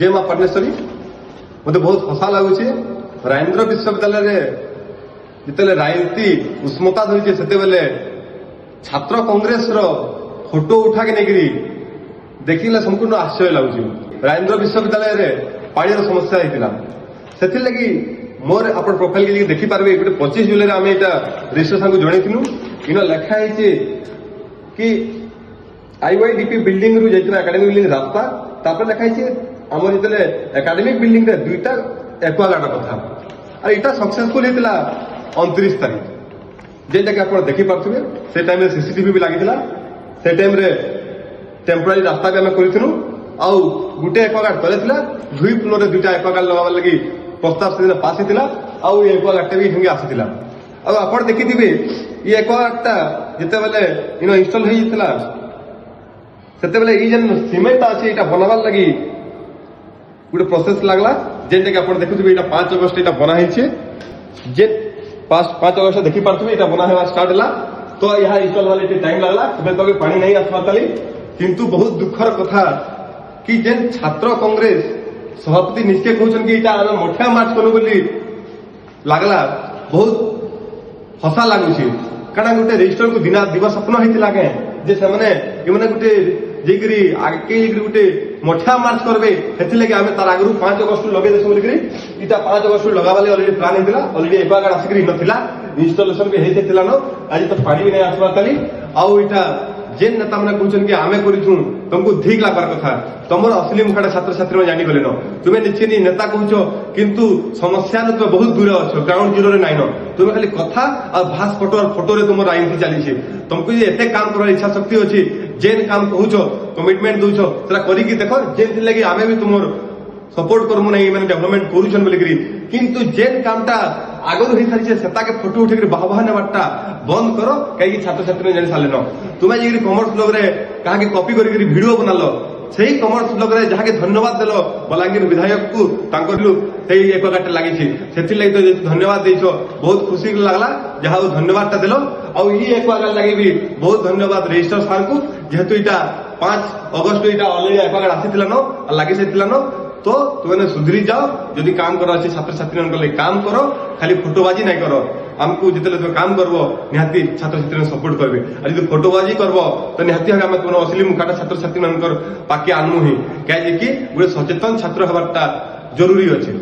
जय माँ परमेश्वरी मत बहुत हसा लगुच राजेन्द्र विश्वविद्यालय जिते राजनीति उष्मता धरी से छात्र कांग्रेस फोटो उठा के नहीं देखिले संपूर्ण आश्चर्य लगुच। राजेन्द्र विश्वविद्यालय पानी समस्या होता से लगी मोर आप प्रोफाइल के देखिपारे गोटे 25 जुलाई आम यहाँ रजिस्ट्रेशन को जनईलु इन लिखाई कि आईवाईडीपी बिल्डिंग रु जाइए एकाडेमिक बिल्डिंग रास्ता तापर लिखाई आम जो एकाडेमिक बिल्डिंग रे दुईटा एक्वागार्ड कथा और यहाँ सक्सेसफुल होता 29 तारीख जेटा कि आप देखिपे से टाइम सीसीटीवी भी लगी से टाइम टेम्पोरारी रास्ता भी आम करूँ आउ गोटे एक्वागार्ड तले दुई फ्लोर दुईटा एक्वागार्ड लगा लगी प्रस्ताव से पास होता आउ एक्वागार्ड भी हिंगे आसाला आप देखिथे ये एक्वागार्डटा जिते इन इनस्टल होता से जेन सीमेंट अच्छे यहाँ बनाबार लगी गोटे प्रोसेस लगला जेनटा कि आप देखुए यहाँ 5 अगस्ट यहाँ बनाई जे 5 अगस्ट देखिपे यहाँ बना हुआ स्टार्ट है तो यहाँ इनस्टल वाले टाइम लगला तो पानी नहीं आसवा किंतु बहुत दुखर कथा कि जेन छात्र कांग्रेस सभापति निश्चय कहते आम मठिया मार्च कलु बोली लगला बहुत हसा लगुच कारण गोटे रजिस्टर को दिवस स्वप्न होता के जे से गोटे जेकरी आगे गोटे मठिया मार्च करबे से आम तार आगु 5 अगस्त लगे देश बोलिक इटा 5 अगस्त लगावाले अलरेडी प्लान होता अलरेडी एक्वागार्ड आसिक नथिला इनस्टलेशन भी होता न आज तो पानी भी नहीं आसवा ताली आउ इटा जेन नेता मैंने कहते कि आम करूँ तुमको ठीक लगवार कथा तुम असली मुखाटा छात्र छात्री में जानीगले न तुम्हें निश्चय नेता कह किंतु समस्या तुम बहुत दूर अच्छ ग्राउंड जीरो नाइन तुम्हें खाली कथा और भाष फोटो तुम राजनीति चली तुमको एते काम कर इच्छा शक्ति अच्छी जेन काम कहूच कमिटमेंट दौच से देख जेन लगे आम भी तुम सपोर्ट करमु नहीं मैंने डेवलपमेंट करूछन बोलिकी किंतु जेन कामटा आगु हो सारी से फोटो उठे बाह बाह नेबारटा बंद कर कहीं छात्र छात्री जानी सारे न तुम्हें जाकि कमर्स ब्लॉग रे कहा कॉपी कर वीडियो बनाल से कमर्स ब्लॉग रे जहाँ धन्यवाद देल बलांगीर विधायक को एक्वागार्ड लगी से धन्यवाद देछ बहुत खुशी लगला जहाँ धन्यवाद देल आउ ये एक्वागार्ड लगे भी बहुत धन्यवाद रजिस्टर सार को जेहेतु यहाँ 5 अगस्त यहाँ अलरेडी एक्वागार्ड आसी न लगी न तो तुम्हें सुधरी जाओ जदि काम कर छात्र छात्री काम करो खाली फोटोबाजी नहीं करो आमको जिते तुम काम करब निहाती छात्र छात्री सपोर्ट करेंगे और जो फोटोबाजी करब तो निहाती भाव आम असली मुखाटा छात्र छात्री पाके आनमु ही कहीं गोटे सचेतन छात्र हबारटा जरूरी अच्छे।